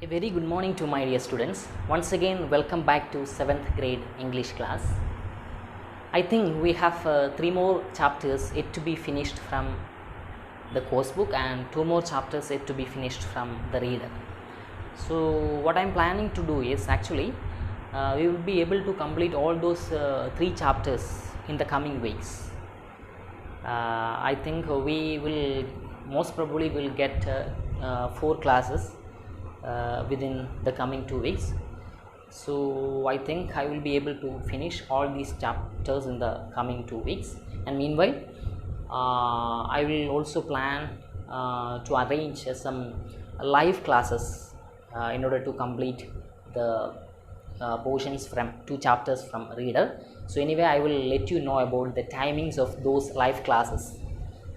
A very good morning to my dear students. Once again, welcome back to 7th grade English class. I think we have 3 more chapters yet to be finished from the course book and 2 more chapters yet to be finished from the reader. So, what I am planning to do is actually we will be able to complete all those 3 chapters in the coming weeks. I think we will most probably will get 4 classes within the coming 2 weeks. So I think I will be able to finish all these chapters in the coming 2 weeks, and meanwhile I will also plan to arrange some live classes in order to complete the portions from 2 chapters from reader. So anyway, I will let you know about the timings of those live classes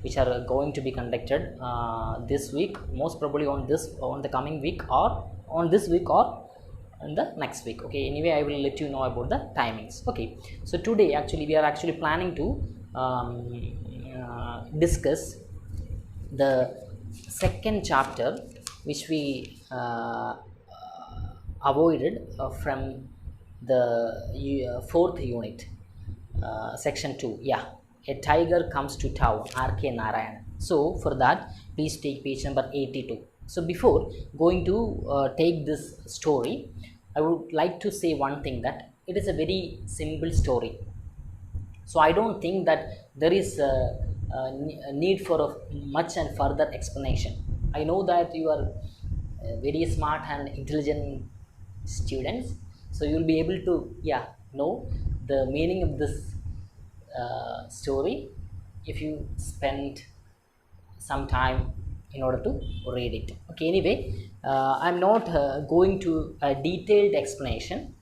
which are going to be conducted this week, most probably on the coming week, or on this week, or in the next week. Okay, anyway, I will let you know about the timings. Okay, so today actually we are actually planning to discuss the second chapter which we avoided from the fourth unit, section 2. Yeah, a tiger comes to town, R.K. Narayan. So for that, please take page number 82. So before going to take this story, I would like to say one thing, that it is a very simple story. So I don't think that there is a need for a much and further explanation. I know that you are very smart and intelligent students, so you will be able to know the meaning of this story if you spend some time in order to read it. Okay, anyway, I'm not going to a detailed explanation.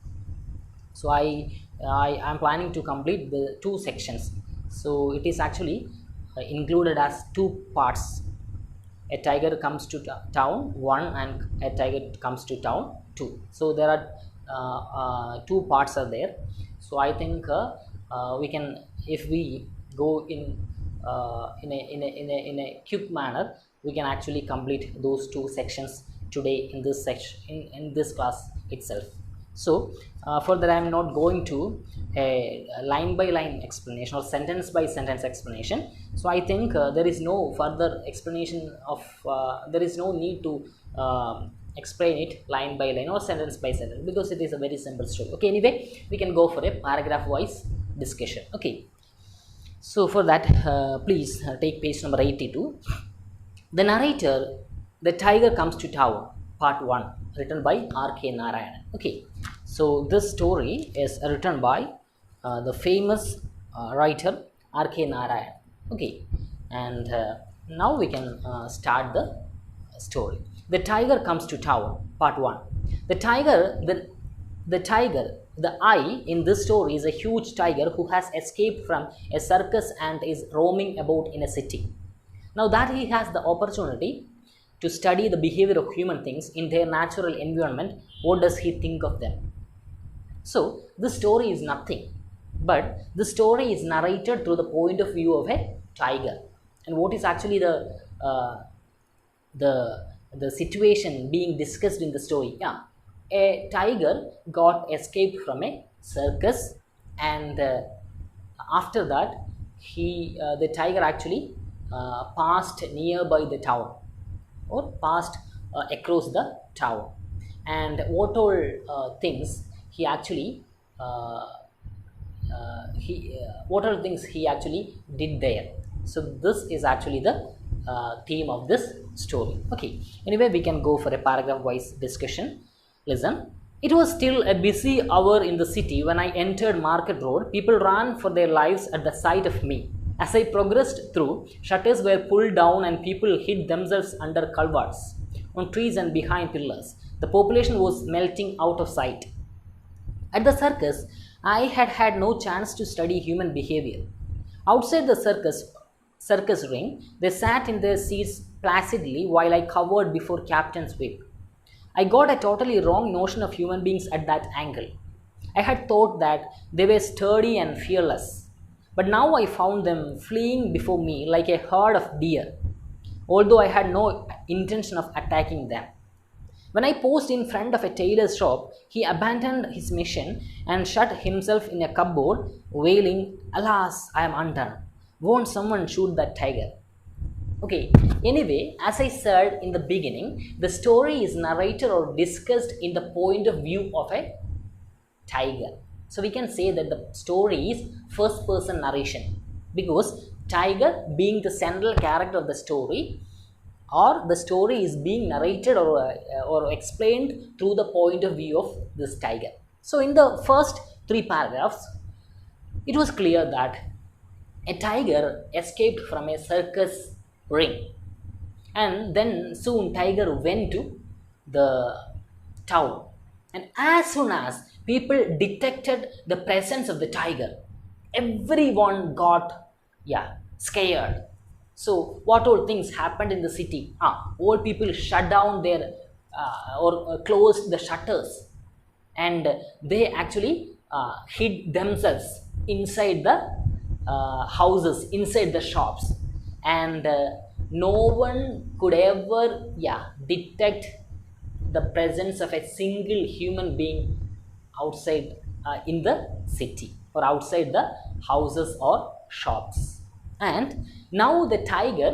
So I am planning to complete the 2 sections. So it is actually included as 2 parts. A tiger comes to town 1 and a tiger comes to town 2. So there are 2 parts are there. So I think we can, if we go in a quick manner, we can actually complete those 2 sections today in this section, in this class itself. So further, I am not going to a line by line explanation or sentence by sentence explanation. So I think there is no further explanation of there is no need to explain it line by line or sentence by sentence, because it is a very simple story. Okay, anyway, we can go for a paragraph wise discussion. Okay, so for that, please take page number 82. The narrator, The Tiger Comes to Town, part 1, written by R.K. Narayan. Okay, so this story is written by the famous writer R.K. Narayan. Okay, and now we can start the story. The Tiger Comes to Town, part 1. The tiger, the I in this story is a huge tiger who has escaped from a circus and is roaming about in a city. Now that he has the opportunity to study the behavior of human things in their natural environment, what does he think of them? So this story is nothing, but the story is narrated through the point of view of a tiger. And what is actually the situation being discussed in the story? Yeah, a tiger got escaped from a circus, and after that the tiger actually passed nearby the town, or passed across the town, and what all things he actually what are things he actually did there. So this is actually the theme of this story. Okay, anyway, we can go for a paragraph wise discussion. Listen. It was still a busy hour in the city when I entered Market Road. People ran for their lives at the sight of me. As I progressed through, shutters were pulled down and people hid themselves under culverts, on trees and behind pillars. The population was melting out of sight. At the circus, I had had no chance to study human behavior. Outside the circus ring, they sat in their seats placidly while I cowered before Captain's whip. I got a totally wrong notion of human beings at that angle. I had thought that they were sturdy and fearless, but now I found them fleeing before me like a herd of deer, although I had no intention of attacking them. When I paused in front of a tailor's shop, he abandoned his mission and shut himself in a cupboard, wailing, "Alas, I am undone. Won't someone shoot that tiger?" Okay, anyway, as I said in the beginning, the story is narrated or discussed in the point of view of a tiger. So we can say that the story is first person narration, because tiger being the central character of the story, or the story is being narrated or explained through the point of view of this tiger. So in the first 3 paragraphs, it was clear that a tiger escaped from a circus ring, and then soon tiger went to the town, and as soon as people detected the presence of the tiger, everyone got scared. So what all things happened in the city? All people shut down their or closed the shutters, and they actually hid themselves inside the houses, inside the shops, and no one could ever detect the presence of a single human being outside in the city or outside the houses or shops. And now the tiger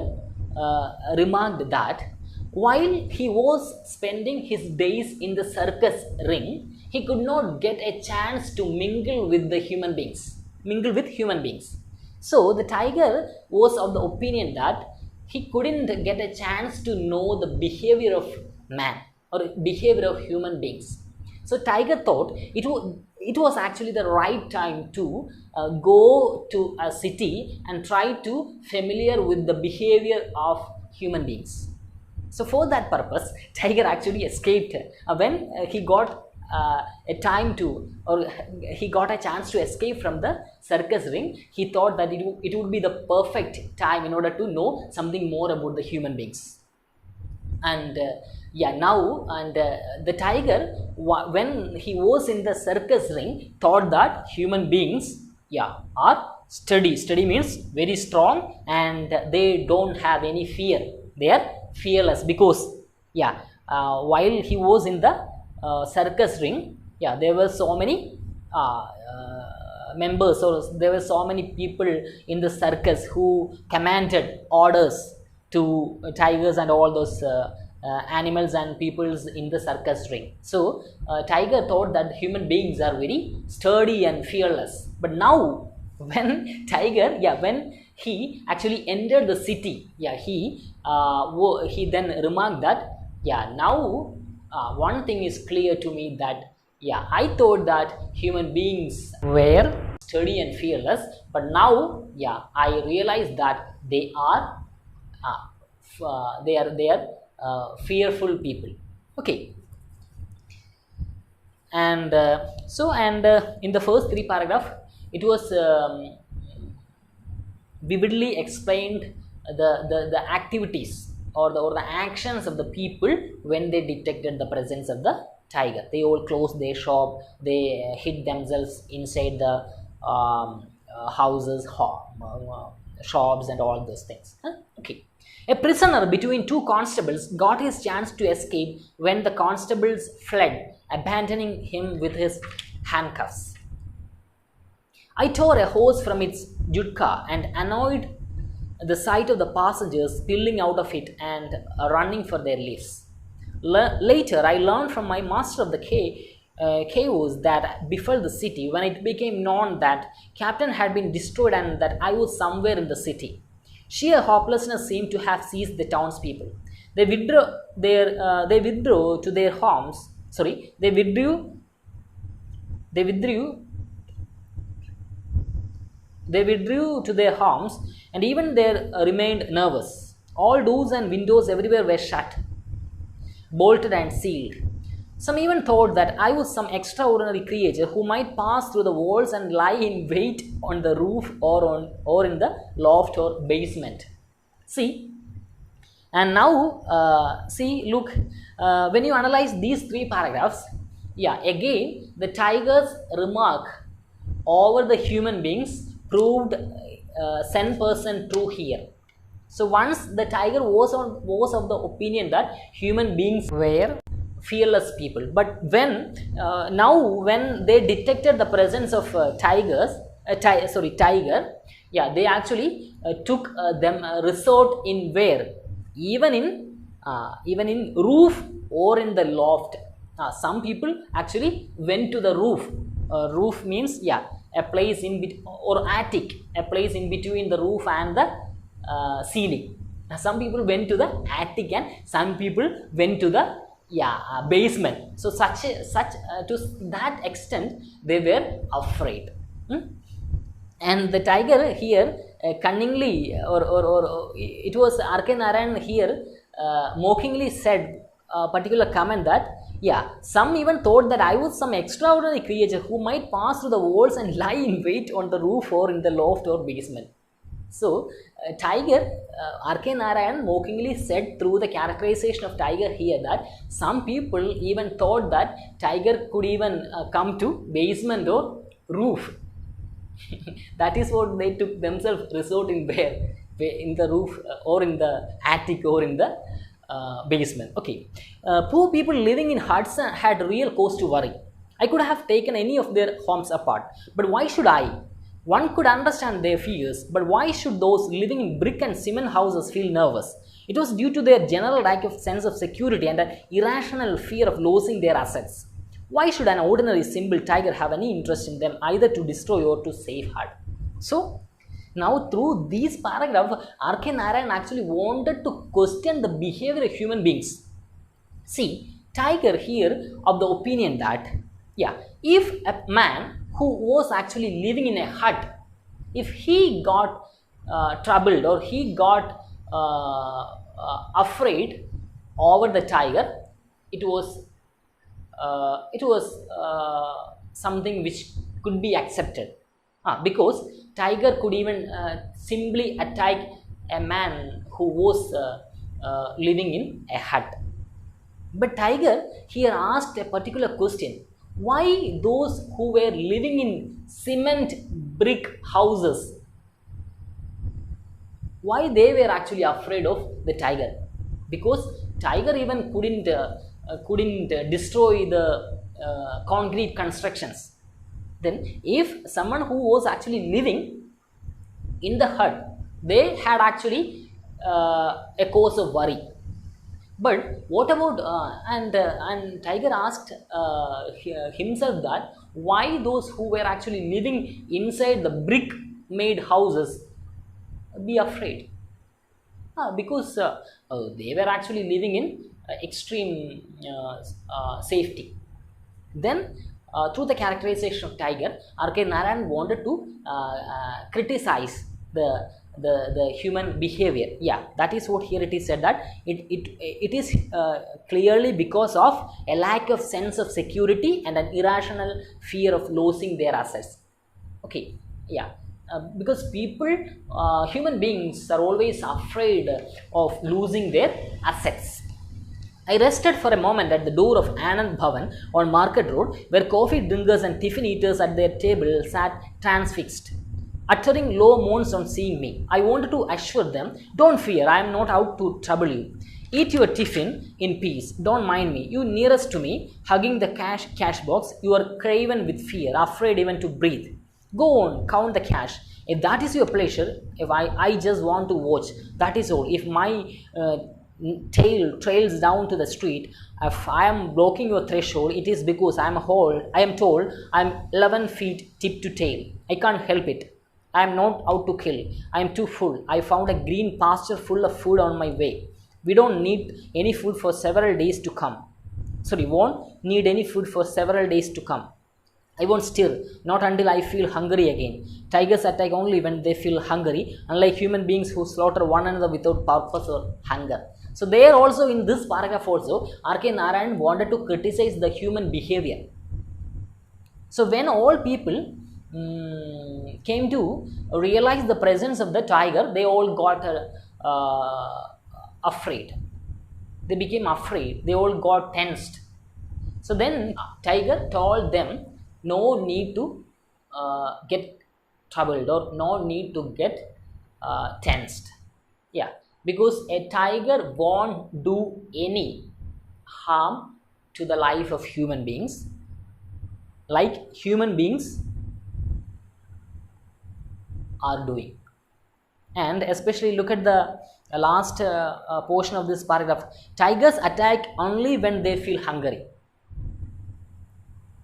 remarked that while he was spending his days in the circus ring, he could not get a chance to mingle with human beings. So the tiger was of the opinion that he couldn't get a chance to know the behavior of man or behavior of human beings. So tiger thought it was actually the right time to go to a city and try to familiar with the behavior of human beings. So for that purpose, tiger actually escaped when he got a time to, or he got a chance to escape from the circus ring. He thought that it would be the perfect time in order to know something more about the human beings. And the tiger, when he was in the circus ring, thought that human beings are steady means very strong, and they don't have any fear. They are fearless, because while he was in the circus ring, there were so many members, or there were so many people in the circus who commanded orders to tigers and all those animals and peoples in the circus ring. So tiger thought that human beings are very sturdy and fearless. But now when tiger when he actually entered the city, he then remarked that now one thing is clear to me, that I thought that human beings were sturdy and fearless, but now I realize that they are fearful people. Okay. And in the first 3 paragraph, it was vividly explained the activities or the actions of the people when they detected the presence of the tiger. They all closed their shop, they hid themselves inside the houses, shops and all those things. Okay. A prisoner between 2 constables got his chance to escape when the constables fled, abandoning him with his handcuffs. I tore a hose from its jutka and annoyed the sight of the passengers spilling out of it and running for their lives. Later, I learned from my master of the chaos that befell the city when it became known that captain had been destroyed and that I was somewhere in the city. Sheer hopelessness seemed to have seized the townspeople. They withdrew to their homes. They withdrew to their homes, and even they remained nervous. All doors and windows everywhere were shut, bolted and sealed. Some even thought that I was some extraordinary creature who might pass through the walls and lie in wait on the roof or in the loft or basement. See, and now look, when you analyze these 3 paragraphs, again the tiger's remark over the human beings proved 10% true here. So once the tiger was of the opinion that human beings were fearless people. But when now when they detected the presence of tiger, yeah, they actually took them resort in where, even in roof or in the loft. Some people actually went to the roof. Roof means, yeah, a place in or attic, a place in between the roof and the ceiling. Some people went to the attic and some people went to the, yeah, basement. So such to that extent they were afraid. And the tiger here cunningly, or it was R.K. Narayan here mockingly said a particular comment that, yeah, some even thought that I was some extraordinary creature who might pass through the walls and lie in wait on the roof or in the loft or basement. So tiger, R.K. Narayan mockingly said through the characterization of tiger here that some people even thought that tiger could even come to basement or roof. That is what they took themselves resort in where, in the roof or in the attic or in the basement. Okay, poor people living in huts had real cause to worry. I could have taken any of their homes apart, but why should I? One could understand their fears, but why should those living in brick and cement houses feel nervous? It was due to their general lack of sense of security and an irrational fear of losing their assets. Why should an ordinary simple tiger have any interest in them, either to destroy or to safeguard? So now through these paragraphs, R.K. Narayan actually wanted to question the behavior of human beings. See, tiger here of the opinion that, yeah, if a man who was actually living in a hut, if he got troubled or he got afraid over the tiger, it was something which could be accepted, because tiger could even simply attack a man who was living in a hut. But tiger here asked a particular question: why those who were living in cement brick houses, why they were actually afraid of the tiger? Because tiger even couldn't destroy the concrete constructions. Then if someone who was actually living in the hut, they had actually a cause of worry. But what about and tiger asked himself that why those who were actually living inside the brick made houses be afraid? Because they were actually living in extreme safety. Then through the characterization of tiger, R.K. Narayan wanted to criticize the human behavior. Yeah, that is what here it is said, that it is clearly because of a lack of sense of security and an irrational fear of losing their assets. Okay, yeah. Because people, human beings are always afraid of losing their assets. I rested for a moment at the door of Anand Bhavan on Market Road, where coffee drinkers and tiffin eaters at their table sat transfixed, uttering low moans on seeing me. I wanted to assure them, don't fear, I am not out to trouble you. Eat your tiffin in peace, don't mind me. You nearest to me, hugging the cash box, you are craven with fear, afraid even to breathe. Go on, count the cash. If that is your pleasure, if I just want to watch, that is all. If my tail trails down to the street, if I am blocking your threshold, it is because I am told I am 11 feet tip to tail. I can't help it. I am not out to kill. I am too full. I found a green pasture full of food on my way. We don't need any food for several days to come. Sorry, won't need any food for several days to come. I won't stir, not until I feel hungry again. Tigers attack only when they feel hungry, unlike human beings who slaughter one another without purpose or hunger. So there also, in this paragraph also, R.K. Narayan wanted to criticize the human behavior. So when all people came to realize the presence of the tiger, they all got afraid. They became afraid. They all got tensed. So then tiger told them, no need to get troubled or no need to get tensed. Yeah, because a tiger won't do any harm to the life of human beings, like human beings are doing. And especially look at the last portion of this paragraph. Tigers attack only when they feel hungry.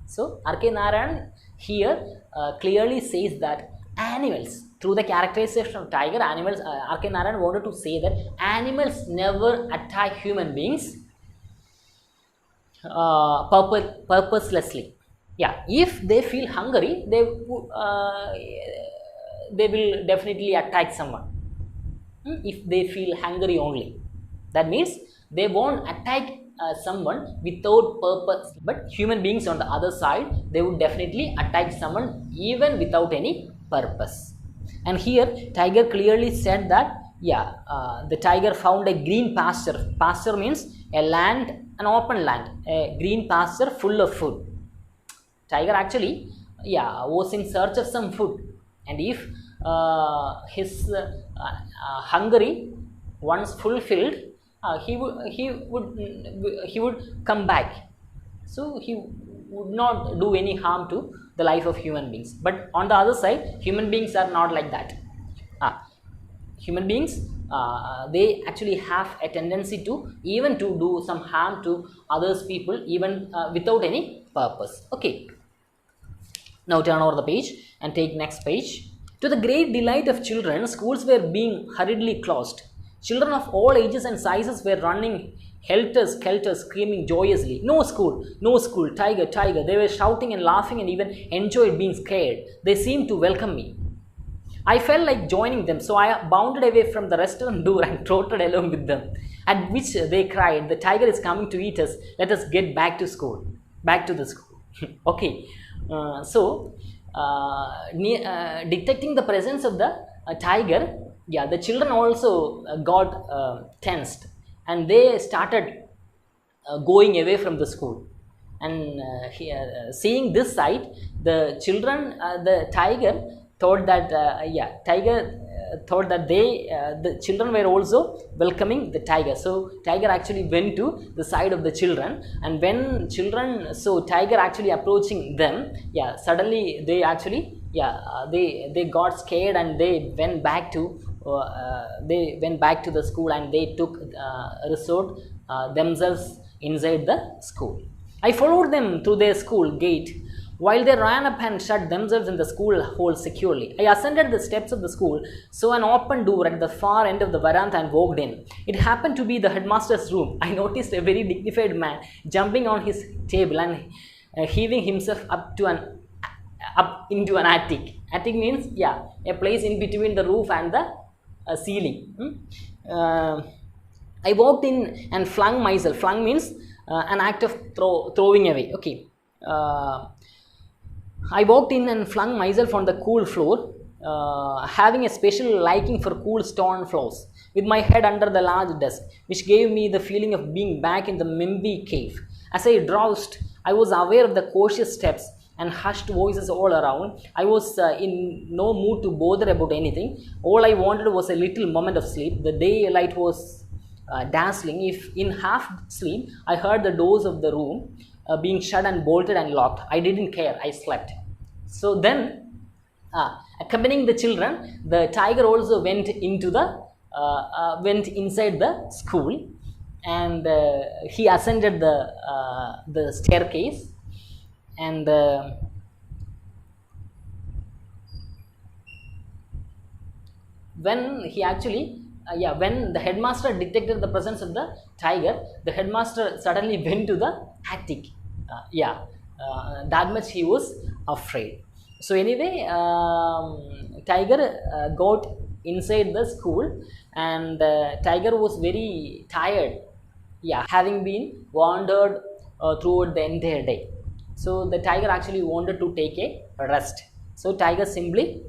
So R.K. Narayan here clearly says that animals, through the characterization of tiger, animals, R.K. Narayan wanted to say that animals never attack human beings purposelessly. Yeah, if they feel hungry, they will definitely attack someone. If they feel hungry only, that means they won't attack someone without purpose. But human beings on the other side, they would definitely attack someone even without any purpose. And here tiger clearly said that, yeah, the tiger found a green pasture. Pasture means a land, an open land, a green pasture full of food. Tiger actually, yeah, was in search of some food, and if his hungry once fulfilled, he would come back. So he would not do any harm to the life of human beings. But on the other side, human beings are not like that. Human beings, they actually have a tendency to even to do some harm to others people, even without any purpose. Okay, now turn over the page and take next page. To the great delight of children, schools were being hurriedly closed. Children of all ages and sizes were running helter-skelter, screaming joyously, "No school, no school, tiger, tiger." They were shouting and laughing and even enjoyed being scared. They seemed to welcome me. I felt like joining them, so I bounded away from the restaurant door and trotted along with them. At which they cried, "The tiger is coming to eat us. Let us get back to school." Back to the school. Okay. Detecting the presence of the tiger, yeah, the children also got tensed, and they started going away from the school. And seeing this sight, the children, the tiger thought that, tiger thought that the children were also welcoming the tiger. So tiger actually went to the side of the children, and when children saw tiger actually approaching them, yeah, suddenly they actually, they got scared, and they went back to the school, and they took resort themselves inside the school. I followed them to their school gate, while they ran up and shut themselves in the school hall securely. I ascended the steps of the school, saw an open door at the far end of the veranda, and walked in. It happened to be the headmaster's room. I noticed a very dignified man jumping on his table and heaving himself up into an attic. Attic means, yeah, a place in between the roof and the ceiling. I walked in and flung myself. Flung means an act of throwing away. Okay. I walked in and flung myself on the cool floor, having a special liking for cool stone floors, with my head under the large desk, which gave me the feeling of being back in the Mimbi cave. As I drowsed, I was aware of the cautious steps and hushed voices all around. I was in no mood to bother about anything. All I wanted was a little moment of sleep. The daylight was dazzling. If in half sleep I heard the doors of the room being shut and bolted and locked, I didn't care. I slept. So then, accompanying the children, the tiger also went into the went inside the school, and he ascended the staircase, and when he actually when the headmaster detected the presence of the tiger, the headmaster suddenly went to the attic. That much he was afraid. So anyway, tiger got inside the school, and tiger was very tired, having been wandered throughout the entire day. So the tiger actually wanted to take a rest. So tiger simply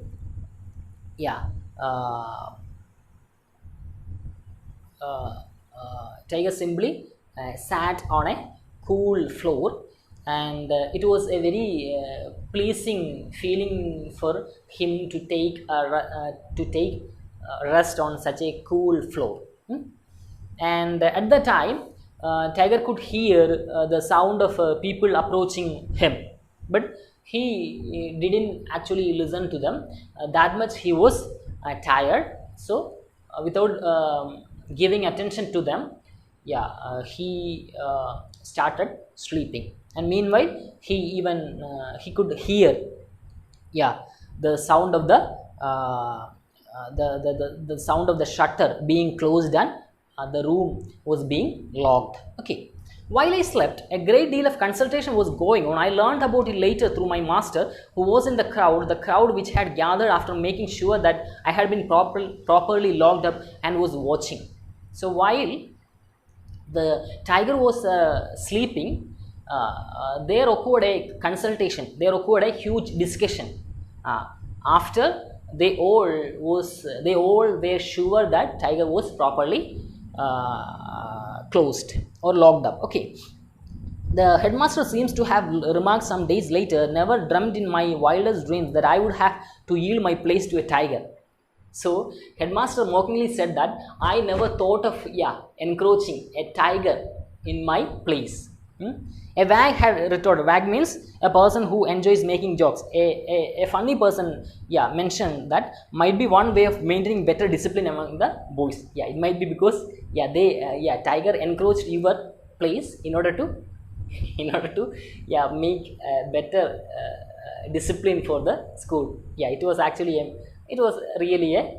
sat on a cool floor, and it was a very pleasing feeling for him to take rest on such a cool floor. And at the time, Tiger could hear the sound of people approaching him, but he didn't actually listen to them. That much he was tired. So without giving attention to them, he started sleeping. And meanwhile, he could hear the sound of the sound of the shutter being closed, and the room was being locked. Okay. While I slept, a great deal of consultation was going on. I learned about it later through my master, who was in the crowd which had gathered after making sure that I had been properly locked up and was watching. So while the tiger was sleeping, there occurred a consultation, there occurred a huge discussion. After they all were sure that tiger was properly closed or locked up. Okay. The headmaster seems to have remarked some days later, never dreamt in my wildest dreams that I would have to yield my place to a tiger. So headmaster mockingly said that I never thought of encroaching a tiger in my place. A wag had retorted. Wag means a person who enjoys making jokes. A funny person mentioned that might be one way of maintaining better discipline among the boys. It might be because tiger encroached your place in order to make better discipline for the school. It was actually it was really a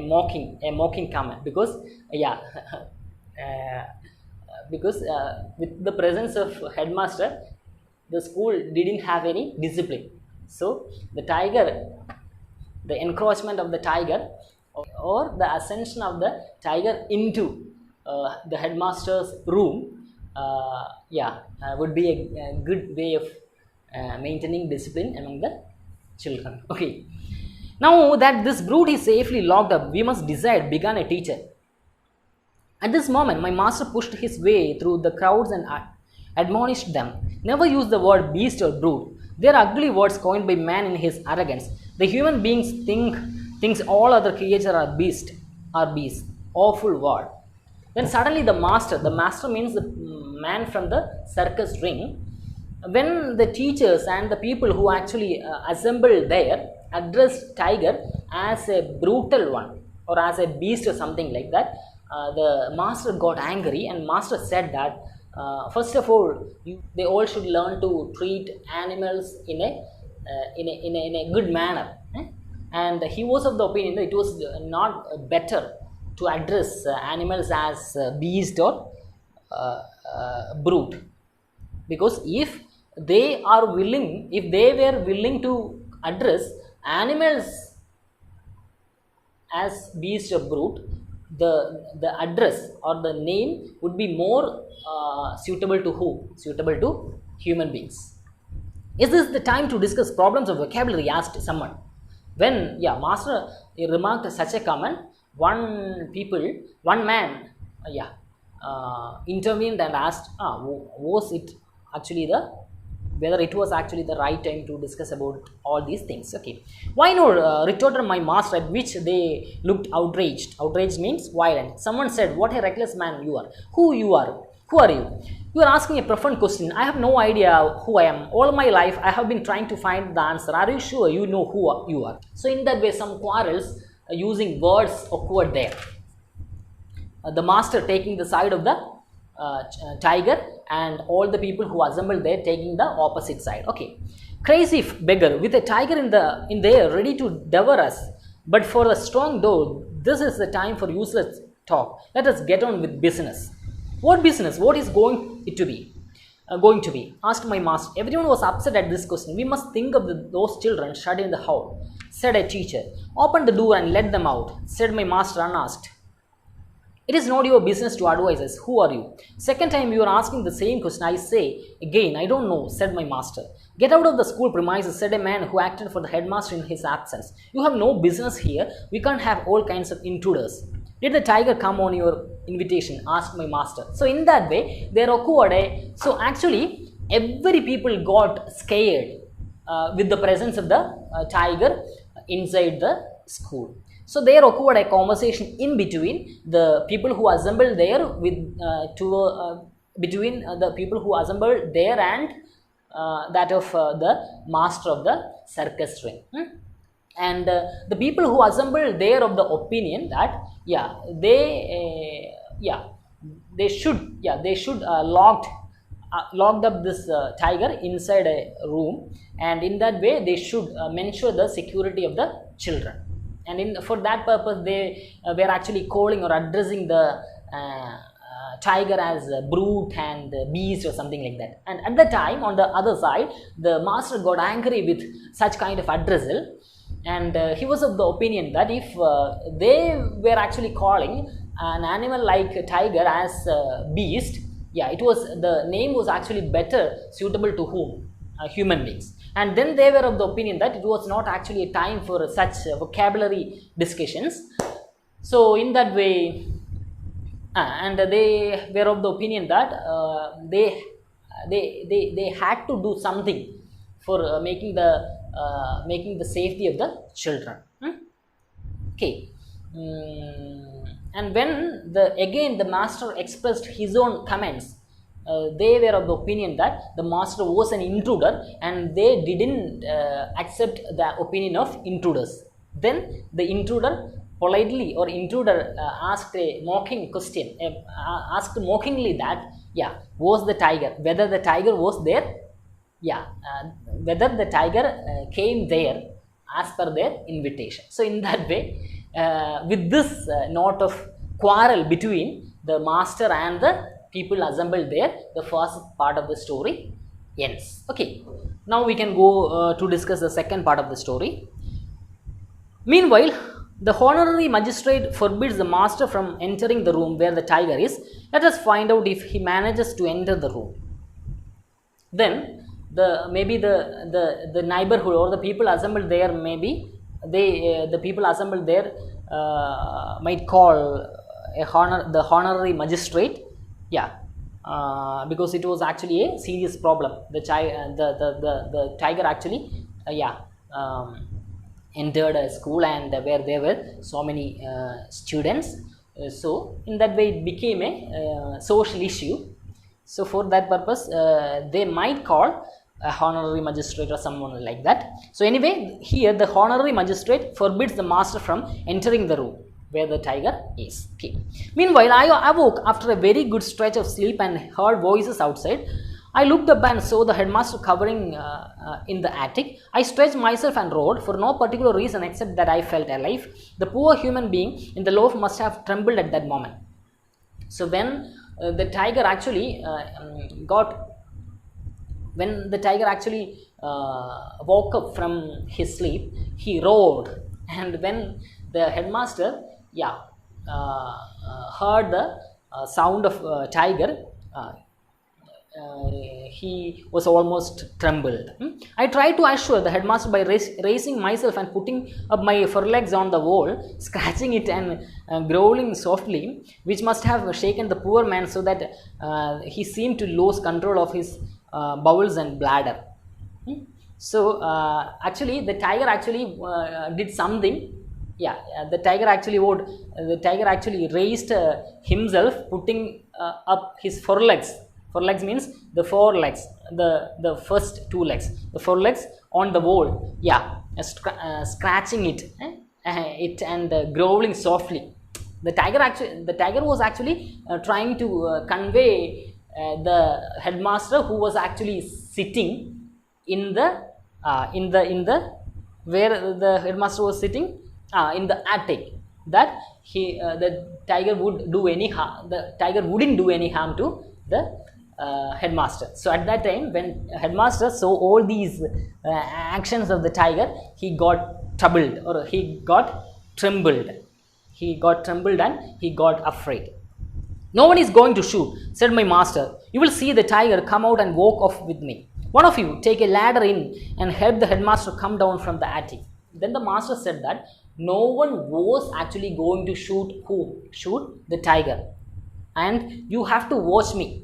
mocking comment, because because with the presence of headmaster, the school didn't have any discipline. So the encroachment of the tiger, or the ascension of the tiger into the headmaster's room, would be a good way of maintaining discipline among the children. Okay. Now that this brood is safely locked up, we must decide, began a teacher. At this moment, my master pushed his way through the crowds and admonished them. Never use the word beast or brood. They are ugly words coined by man in his arrogance. The human beings thinks all other creatures are beasts. Awful word. Then suddenly the master means the man from the circus ring, when the teachers and the people who actually assembled there addressed tiger as a brutal one or as a beast or something like that, the master got angry, and master said that first of all, they all should learn to treat animals in a good manner. And he was of the opinion that it was not better to address animals as beast or brute, because if they were willing to address animals as beast or brute, the address or the name would be more suitable to who? Suitable to human beings. Is this the time to discuss problems of vocabulary? Asked someone. When master remarked such a comment, one man intervened and asked, whether it was actually the right time to discuss about all these things. Okay. Why not? Retorted my master, at which they looked outraged. Outraged means violent. Someone said, what a reckless man you are. Who are you? You are asking a profound question. I have no idea who I am. All my life I have been trying to find the answer. Are you sure you know who you are? So in that way, some quarrels using words occurred there. The master taking the side of the tiger, and all the people who assembled there taking the opposite side. Okay. Crazy beggar, with a tiger in there ready to devour us. But for the strong door, this is the time for useless talk. Let us get on with business. What business? What is going to be? Asked my master. Everyone was upset at this question. We must think of those children shut in the hall, said a teacher. Open the door and let them out, said my master unasked. It is not your business to advise us. Who are you? Second time you are asking the same question. I say again, I don't know, said my master. Get out of the school premises, said a man who acted for the headmaster in his absence. You have no business here. We can't have all kinds of intruders. Did the tiger come on your invitation? Asked my master. So in that way, there occurred so actually every people got scared with the presence of the tiger inside the school. So there occurred a conversation in between the people who assembled there with between the people who assembled there and that of the master of the circus ring. And the people who assembled there of the opinion that they should locked up this tiger inside a room, and in that way they should ensure the security of the children. And for that purpose they were actually calling or addressing the tiger as a brute and beast or something like that. And at the time, on the other side, the master got angry with such kind of addressal, and he was of the opinion that if they were actually calling an animal like a tiger as a beast, it was, the name was actually better suitable to whom? Human beings. And then they were of the opinion that it was not actually a time for such vocabulary discussions. So in that way, and they were of the opinion that they had to do something for making the safety of the children. Okay. And when again the master expressed his own comments, they were of the opinion that the master was an intruder, and they didn't accept the opinion of intruders. Then the intruder politely, or intruder asked a mocking question, asked mockingly that was the tiger, whether the tiger was there, whether the tiger came there as per their invitation. So in that way, with this note of quarrel between the master and the people assembled there, the first part of the story ends. Okay, now we can go to discuss the second part of the story. Meanwhile, the honorary magistrate forbids the master from entering the room where the tiger is. Let us find out if he manages to enter the room. Then maybe the neighborhood or the people assembled there, maybe the people assembled there might call the honorary magistrate, because it was actually a serious problem. The tiger actually entered a school, and where there were so many students, so in that way it became a social issue. So for that purpose they might call a honorary magistrate or someone like that. So anyway, here the honorary magistrate forbids the master from entering the room where the tiger is. Okay. Meanwhile, I awoke after a very good stretch of sleep and heard voices outside. I looked up and saw the headmaster covering in the attic. I stretched myself and roared, for no particular reason except that I felt alive. The poor human being in the loaf must have trembled at that moment. So when the tiger actually woke up from his sleep, he roared. And when the headmaster heard the sound of tiger, he was almost trembled. I tried to assure the headmaster by raising myself and putting up my forelegs on the wall, scratching it and growling softly, which must have shaken the poor man so that he seemed to lose control of his bowels and bladder. So actually the tiger actually did something. The tiger actually raised himself, putting up his forelegs. Forelegs means the four legs, the first two legs, the forelegs on the wall, scratching it and growling softly. The tiger was actually trying to convey the headmaster, who was actually sitting in the where the headmaster was sitting, in the attic, that the tiger wouldn't do any harm to the headmaster. So at that time, when headmaster saw all these actions of the tiger, he got troubled, or he got trembled and he got afraid. No one is going to shoot, said my master. You will see the tiger come out and walk off with me. One of you take a ladder in and help the headmaster come down from the attic. Then the master said that no one was actually going to shoot the tiger, and you have to watch me.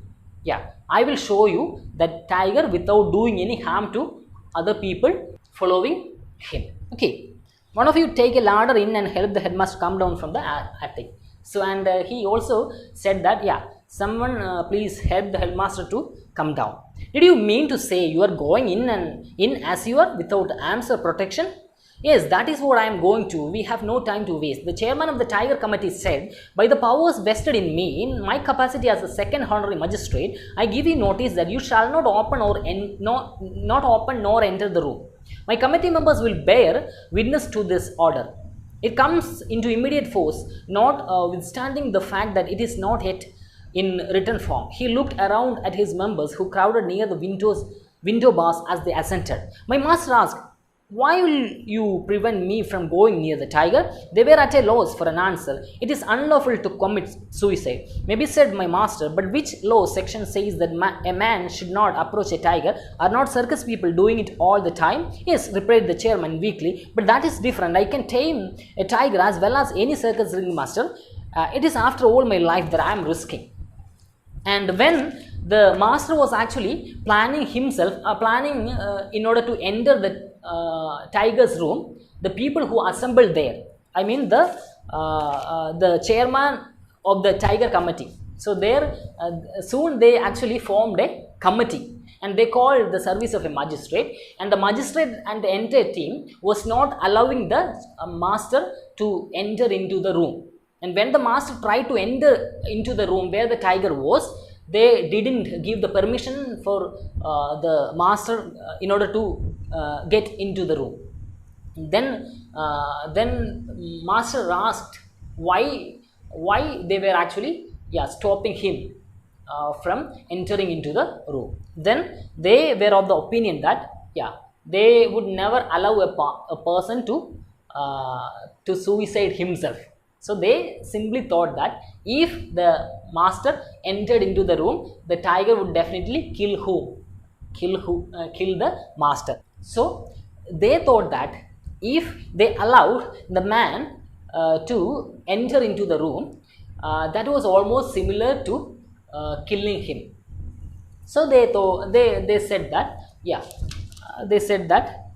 I will show you that tiger without doing any harm to other people following him. Okay. One of you take a ladder in and help the headmaster come down from the attic. So, and he also said that, yeah, someone please help the headmaster to come down. Did you mean to say you are going in as you are without arms or protection? Yes, that is what I am going to. We have no time to waste. The chairman of the Tiger Committee said, by the powers vested in me, in my capacity as the second honorary magistrate, I give you notice that you shall not open or not open nor enter the room. My committee members will bear witness to this order. It comes into immediate force, notwithstanding the fact that it is not yet in written form. He looked around at his members who crowded near the window bars as they assented. My master asked, why will you prevent me from going near the tiger? They were at a loss for an answer. It is unlawful to commit suicide. Maybe, said my master, but which law section says that a man should not approach a tiger? Are not circus people doing it all the time? Yes, replied the chairman weakly, but that is different. I can tame a tiger as well as any circus ringmaster. It is after all my life that I am risking. And when the master was actually planning himself, in order to enter the tiger's room, the people who assembled there, I mean the chairman of the tiger committee, so there soon they actually formed a committee and they called the service of a magistrate, and the magistrate and the entire team was not allowing the master to enter into the room. And when the master tried to enter into the room where the tiger was, they didn't give the permission for the master in order to get into the room. Then master asked why they were actually stopping him from entering into the room. Then they were of the opinion that they would never allow a person to suicide himself. So they simply thought that if the master entered into the room, the tiger would definitely kill the master. So they thought that if they allowed the man to enter into the room, that was almost similar to killing him. So they said that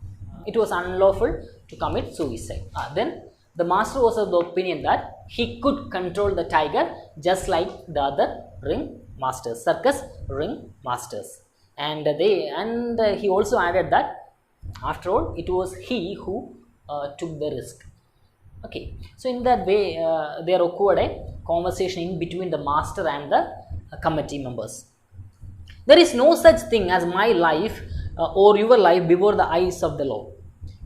it was unlawful to commit suicide. Then the master was of the opinion that he could control the tiger just like the other circus ring masters. And he also added that after all it was he who took the risk. Okay, so in that way there occurred a conversation in between the master and the committee members. There is no such thing as my life or your life before the eyes of the law.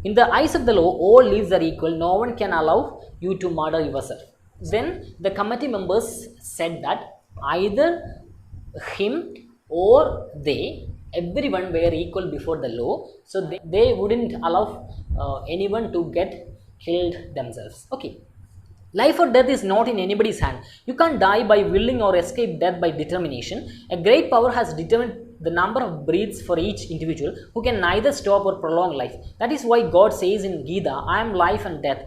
In the eyes of the law, all lives are equal. No one can allow you to murder yourself. Then the committee members said that either him or everyone were equal before the law. So they wouldn't allow anyone to get killed themselves. Okay. Life or death is not in anybody's hand. You can't die by willing or escape death by determination. A great power has determined the number of breaths for each individual who can neither stop or prolong life. That is why God says in Gita, I am life and death,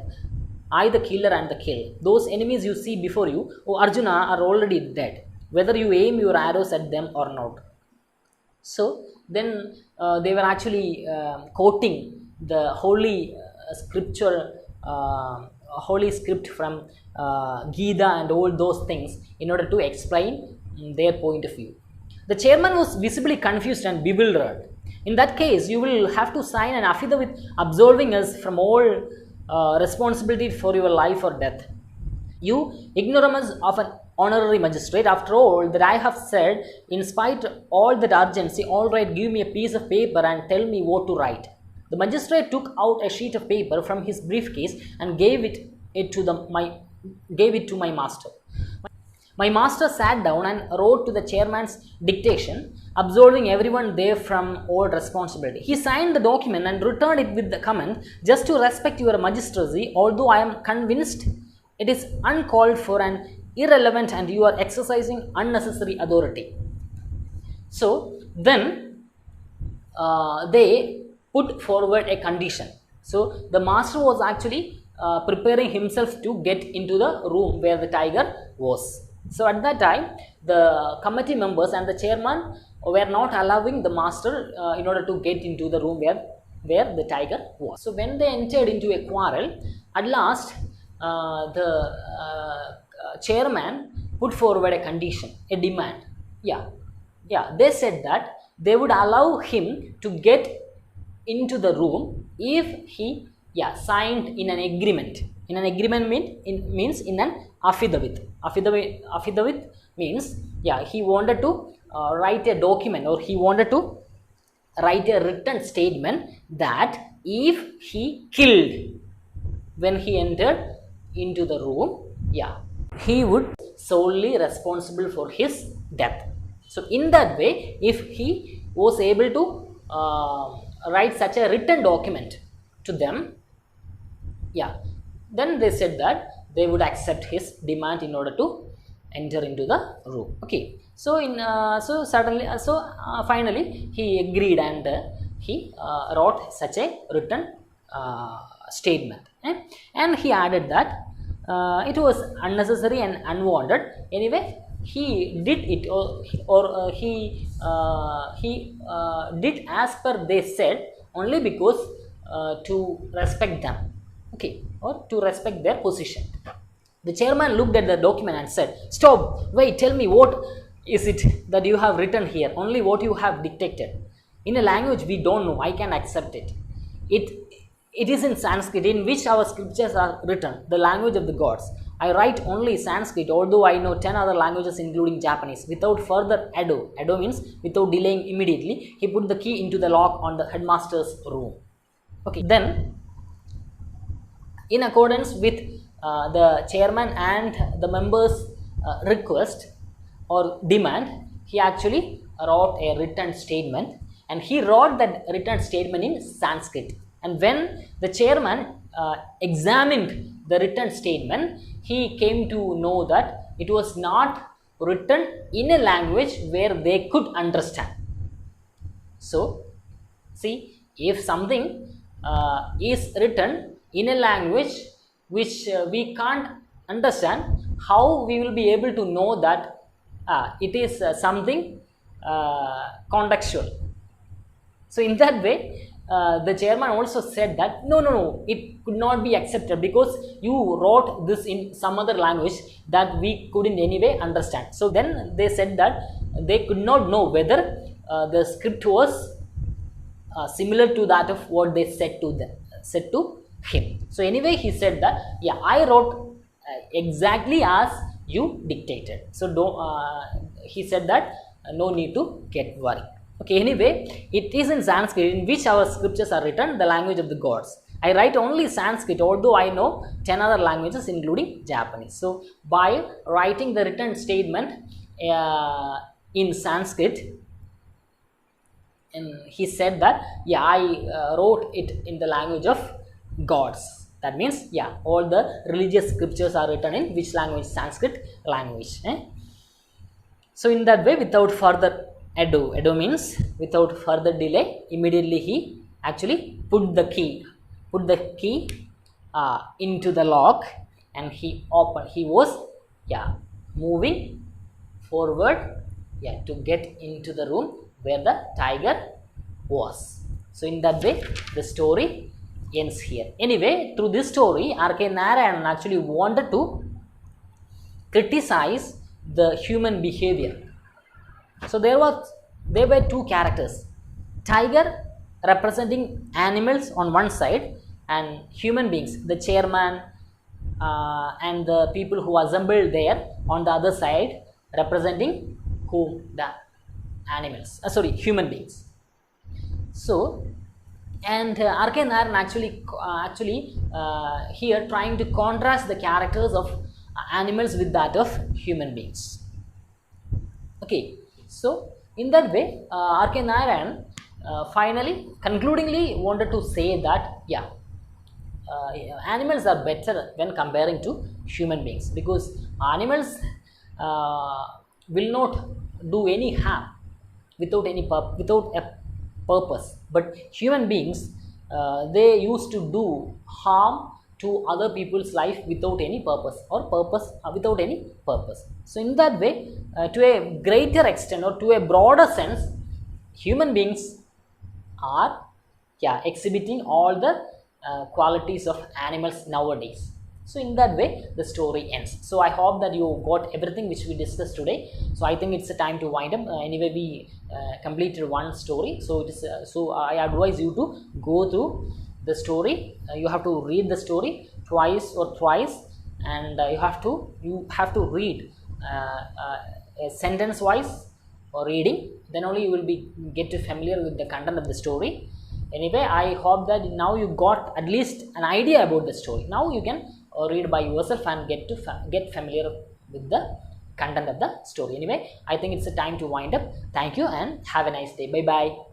I the killer and the kill. Those enemies you see before you, O Arjuna, are already dead, whether you aim your arrows at them or not. So then they were actually quoting the holy script from Gita and all those things in order to explain their point of view. The chairman was visibly confused and bewildered. In that case, you will have to sign an affidavit absolving us from all responsibility for your life or death. You ignoramus of an honorary magistrate, after all that I have said, in spite of all that urgency, all right, give me a piece of paper and tell me what to write. The magistrate took out a sheet of paper from his briefcase and gave it to my master. My master sat down and wrote to the chairman's dictation, absolving everyone there from all responsibility. He signed the document and returned it with the comment, just to respect your magistracy, although I am convinced it is uncalled for and irrelevant and you are exercising unnecessary authority. So then they put forward a condition. So the master was actually preparing himself to get into the room where the tiger was. So at that time, the committee members and the chairman were not allowing the master in order to get into the room where where the tiger was. So when they entered into a quarrel, at last the chairman put forward a condition, a demand. They said that they would allow him to get into the room if he signed in an agreement. In an agreement means in an affidavit. Affidavit means he wanted to write a document, or he wanted to write a written statement that if he killed when he entered into the room, he would solely responsible for his death. So in that way, if he was able to write such a written document to them, then they said that they would accept his demand in order to enter into the room. Okay, so finally he agreed, and he wrote such a written statement, and he added that it was unnecessary and unwanted. Anyway, he did it, or he did as per they said, only because to respect them, okay, or to respect their position. The chairman looked at the document and said, "Stop, wait, tell me, what is it that you have written here? Only what you have dictated. In a language we don't know, I can accept it. It is in Sanskrit, in which our scriptures are written, the language of the gods. I write only Sanskrit, although I know 10 other languages including Japanese." Without further ado, ado means without delaying, immediately he put the key into the lock on the headmaster's room. Okay, then in accordance with the chairman and the members' request or demand, he actually wrote a written statement, and he wrote that written statement in Sanskrit. And when the chairman examined the written statement, he came to know that it was not written in a language where they could understand. So see, if something is written in a language which we can't understand, how we will be able to know that it is something contextual? So in that way, the chairman also said that no, it could not be accepted, because you wrote this in some other language that we couldn't anyway understand. So then they said that they could not know whether the script was similar to that of what they said to him. So anyway, he said that I wrote exactly as you dictated. So he said that no need to get worried. Okay, anyway, it is in Sanskrit, in which our scriptures are written, the language of the gods. I write only Sanskrit, although I know 10 other languages including Japanese. So by writing the written statement in Sanskrit, and he said that I wrote it in the language of gods. That means all the religious scriptures are written in which language? Sanskrit language. So in that way, without further ado means without further delay, immediately he actually put the key into the lock, and he opened. He was moving forward to get into the room where the tiger was. So in that way, the story ends here. Anyway, through this story, R.K. Narayanan actually wanted to criticize the human behavior. So there were two characters: tiger representing animals on one side, and human beings, the chairman and the people who assembled there on the other side, representing whom? The animals, human beings. So, and R.K. Narayanan actually here trying to contrast the characters of animals with that of human beings. Okay, so in that way, R.K. Narayanan finally, concludingly wanted to say that animals are better when comparing to human beings, because animals will not do any harm without a purpose, but human beings, they used to do harm to other people's life without any purpose, or without any purpose. So in that way, to a greater extent or to a broader sense, human beings are yeah, exhibiting all the qualities of animals nowadays. So in that way the story ends. So I hope that you got everything which we discussed today. So I think it's a time to wind up. Anyway, we completed one story, so it is so I advise you to go through the story. You have to read the story twice or thrice, and you have to read sentence wise or reading. Then only you will be get to familiar with the content of the story. Anyway, I hope that now you got at least an idea about the story. Now you can read by yourself and get familiar with the content of the story. Anyway, I think it's a time to wind up. Thank you and have a nice day. Bye bye.